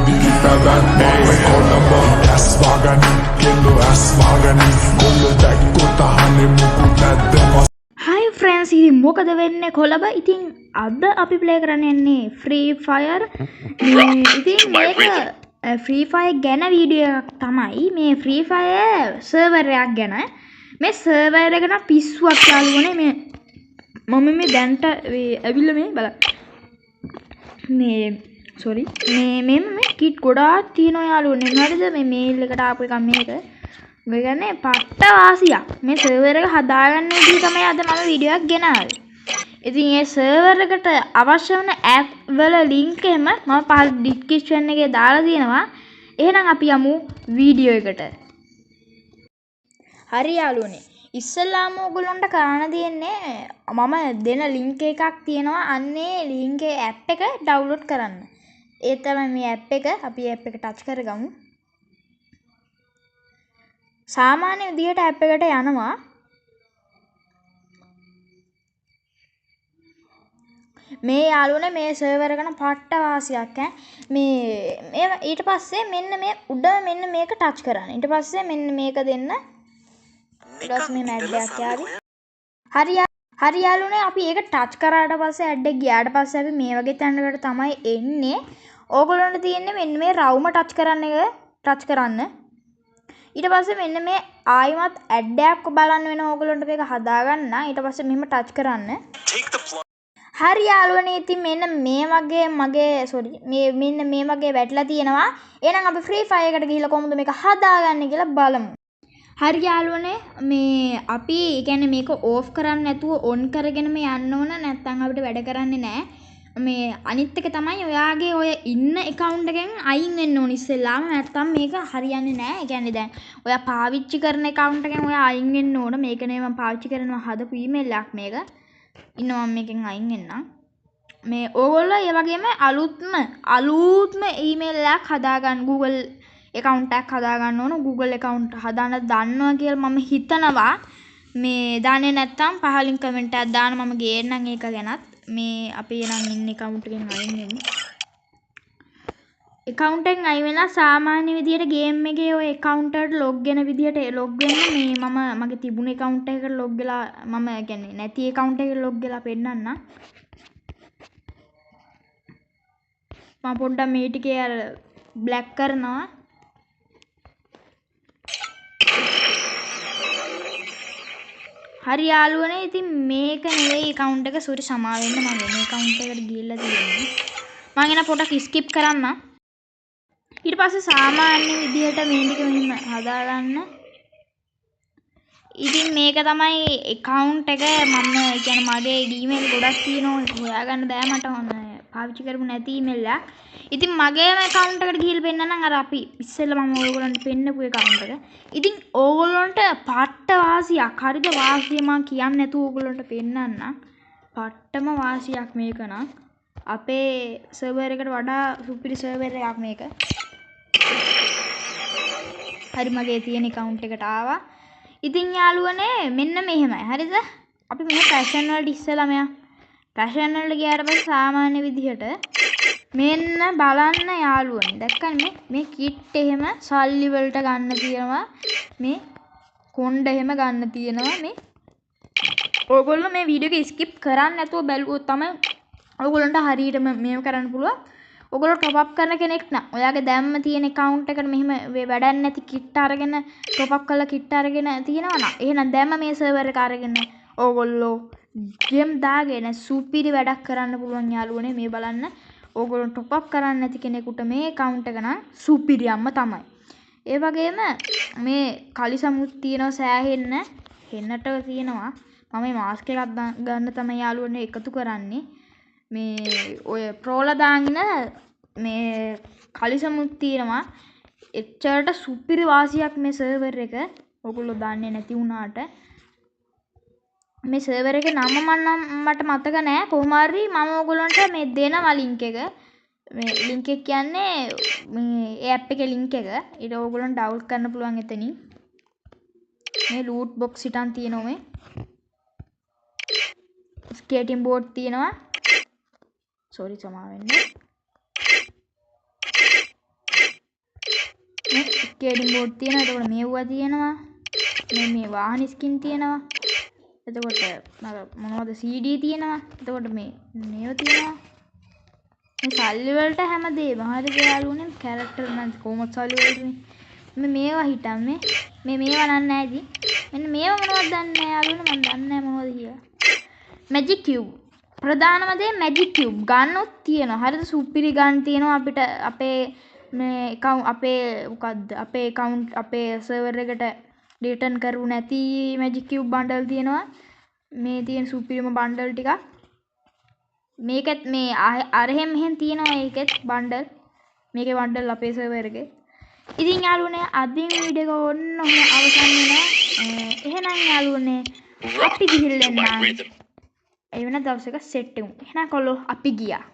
දිගි පැවැත්මව කොළඹ ඇස් වගනි කෙල්ලෝ ඇස් වගනි කොල්ල දැක්කොත් අහන්නේ මුකුත් නැද්ද Hi friends, ඉතින් මොකද වෙන්නේ කොළඹ? ඉතින් අද අපි ප්ලේ කරන්න යන්නේ Free Fire. ඉතින් මේක Free Fire ගැන වීඩියෝ එකක් තමයි. මේ Free Fire සර්වර් එකක් ගැන. මේ සර්වර් එක නම් පිස්සුවක් යාළුවනේ. මම මේ දැන්ට ඇවිල්ලා මේ බලන්න. මේ කිට් ගොඩාක් තියෙනවා යාළුවනේ. හරිද? මේ මේල් එකට ආපු එක මේක. මේ කියන්නේ පට්ට වාසියක්. මේ සර්වර් එක හදාගන්න විදිහ තමයි අද මම වීඩියෝ එකක් ගෙනාවේ. ඉතින් මේ සර්වර් එකට අවශ්‍ය වෙන ඇප් වල ලින්ක් එහෙම මම පහළ ඩිස්ක්‍රිප්ෂන් එකේ දාලා තියෙනවා. එහෙනම් අපි යමු වීඩියෝ එකට. හරි යාළුවනේ. ඉස්සෙල්ලාම ඔයගොල්ලන්ට කරන්න තියෙන්නේ මම දෙන ලින්ක් එකක් තියෙනවා. අන්නේ ලින්ක් එකේ ඇප් එක ඩවුන්ලෝඩ් කරන්න. ඒ තමයි මේ ඇප් එක. අපි ඇප් එක ටච් කරගමු. සාමාන්‍ය විදිහට ඇප් එකට යනවා. මේ යාළුවනේ මේ සර්වර් එක නම් පට්ට වාසියක් ඈ. මේ ඊට පස්සේ මෙන්න මේ උඩ මෙන්න මේක ටච් කරන්න. ඊට පස්සේ මෙන්න මේක දෙන්න. ඊට පස්සේ මේ ඇඩ් එකක් යාවි. හරි යාළුවනේ අපි ඒක ටච් කරාට පස්සේ ඇඩ් එක ගියාට පස්සේ අපි මේ වගේ තැනකට තමයි එන්නේ. ඕගොල්ලන්ට තියෙන්නේ මෙන්න මේ රවුම ටච් කරන්න එක ටච් කරන්න. ඊට පස්සේ මෙන්න මේ ආයිමත් ඇඩ් එකක් බලන්න වෙන ඕගොල්ලන්ට මේක හදාගන්න. ඊට පස්සේ මෙහෙම ටච් කරන්න. හරි යාළුවනේ ඉතින් මෙන්න මේ වගේ මෙන්න මේ වගේ වැටලා තියෙනවා. එහෙනම් අපි Free Fire එකට ගිහිල්ලා කොහොමද මේක හදාගන්නේ කියලා බලමු. හරි යාළුවනේ මේ අපි කියන්නේ මේක ඕෆ් කරන්න නැතුව ඔන් කරගෙන මේ යන්න ඕන නැත්නම් අපිට වැඩ කරන්නේ නැහැ. මේ අනිත් එක තමයි ඔයාගේ ඔය ඉන්න account එකෙන් අයින් වෙන්න ඕන ඉස්සෙල්ලාම නැත්නම් මේක හරියන්නේ නැහැ. ඒ කියන්නේ දැන් ඔයා පාවිච්චි කරන account එකෙන් ඔයා අයින් වෙන්න ඕන. මේකනේ මම පාවිච්චි කරනවා හදපු email එකක් මේක. ඉන්න මම මේකෙන් අයින් වෙන්නම්. මේ ඕගොල්ලෝ ඒ වගේම අලුත්ම email එකක් හදාගන්න Google account එකක් හදාගන්න ඕන. Google account හදාන්න දන්නවා කියලා මම හිතනවා. මේ දන්නේ නැත්නම් පහලින් comment එකක් දාන්න මම ගේන්නම් ඒක ගැනත්. මේ අපි නම් ඉන්නේ account එකෙන් අයින් වෙන්නේ. account එකෙන් අයින් වෙලා සාමාන්‍ය විදියට game එකේ ඔය account එකට log වෙන විදියට log වෙන්න මේ මම මගේ තිබුණ account එකකට log වෙලා මම කියන්නේ නැති account එකකට log වෙලා පෙන්නන්නම්. මම පොඩ්ඩක් මේ ටිකේ අර black කරනවා. හරි යාළුවනේ ඉතින් මේක නෙවෙයි account එක සෝරි සමා වෙන්න මම වෙන account එකට ගිහිල්ලා තියෙන්නේ. මම එන පොඩක් skip කරන්න. ඊට පස්සේ සාමාන්‍ය විදිහට මේ ටික මෙහෙම හදාගන්න. ඉතින් මේක තමයි account එක මම කියන්නේ මගේ email ගොඩක් තියෙනවා හොයාගන්න බෑ මට පාවිච්චි කරපු නැති email එකක්. ඉතින් මගේම account එකට ගිහිල්ලා පෙන්නන්නම් අර අපි ඉස්සෙල්ලා මම ඔයගොල්ලන්ට පෙන්නපු account එක. ඉතින් ඕගොල්ලන්ට පට්ට වාසියක් හරිද වාසිය මම කියන්නේ නැතුව ඕගොල්ලන්ට පෙන්නන්නම්. පට්ටම වාසියක් මේක නම්. අපේ සර්වර් එකට වඩා සුපිරි සර්වර් එකක් මේක. හරි මගේ තියෙන account එකට ආවා. ඉතින් යාළුවනේ මෙන්න මෙහෙමයි. හරිද? අපි මේ fashion වලට ඉස්සෙල්ලා මෙයා fashion වලට ගියාට පස්සේ සාමාන්‍ය විදිහට මෙන්න බලන්න යාළුවනේ. දැක්කනේ මේ kit එහෙම සල්ලි වලට ගන්න තියෙනවා. මේ කොණ්ඩ එහෙම ගන්න තියෙනවා. මේ ඕගොල්ලෝ මේ වීඩියෝ එක skip කරන්නේ නැතුව බැලුවොත් තමයි ඕගොල්ලන්ට හරියටම මේව කරන්න පුළුවන්. ඔයගොල්ලෝ top up කරන කෙනෙක් නම් ඔයාගේ දැම්ම තියෙන account එකට මෙහෙම වැඩක් නැති kit අරගෙන top up කරලා kit අරගෙන තියෙනවා නම් එහෙනම් දැම්ම මේ server එක අරගෙන ඕගොල්ලෝ game දාගෙන සුපිරි වැඩක් කරන්න පුළුවන් යාළුවනේ මේ බලන්න. ඕගොල්ලෝ top up කරන්නේ නැති කෙනෙකුට මේ account එක නම් සුපිරියම්ම තමයි. ඒ වගේම මේ කලිසමුත් තියෙනවා සෑහෙන්න හෙන්නට තියෙනවා. මම මේ mask එකක් ගන්න තමයි යාළුවනේ එකතු කරන්නේ. මේ ඔය ප්‍රෝලා දාගෙන මේ කලිසමුත් තියෙනවා. එච්චරට සුපිරි වාසියක් මේ සර්වර් එක. ඔයගොල්ලෝ දන්නේ නැති වුණාට මේ සර්වර් එකේ නම මට මතක නෑ. කොහොම හරි මම ඔයගොල්ලන්ට මේ දෙනවා link එක. මේ link එක කියන්නේ මේ app එකේ link එක. ඊට ඔයගොල්ලන් download කරන්න පුළුවන් එතනින්. මේ loot box හිටන් තියෙනවා මේ. skating board තියෙනවා. sorry සමා වෙන්න. ස්කේටින් බෝඩ් තියෙනවා. එතකොට මේවා තියෙනවා. මේ වාහන ස්කින් තියෙනවා. එතකොට මොනවද CD තියෙනවා. එතකොට මේව තියෙනවා. මේ සල්ලි වලට හැමදේම හරිද යාළුවනේ කැරක්ටර් නම් කොහොමද සල්ලි වලටනේ මේවා හිටන්නේ මේවා නෑ නෑ ඉතින් මෙන්න මේවා මොනවද දන්නේ නෑ යාළුවනේ මම දන්නේ නෑ මොනවද කියලා මැජික් කියුබ් ප්‍රධානම දේ මැජික් කියුබ් ගන්නොත් තියෙනවා හරිද සුපිරි ගන් තියෙනවා අපිට අපේ මේ අපේ මොකද්ද අපේ account අපේ server එකට රිටර්න් කරු නැති මැජික් කියුබ් බණ්ඩල් තියෙනවා මේ තියෙන සුපිරිම බණ්ඩල් ටිකක් මේකත් මේ අරහෙන් මෙහෙන් තියෙනවා ඒකෙත් බණ්ඩල් මේකේ බණ්ඩල් අපේ සර්වර් එකේ ඉතින් යාළුවනේ අදින් වීඩියෝ එක ඔන්න ඔහම අවසන් වෙනවා එහෙනම් යාළුවනේ අපි ගිහින් එන්න ඒ වෙන දවසක සෙට් වෙමු එහෙනම් කොල්ලෝ අපි ගියා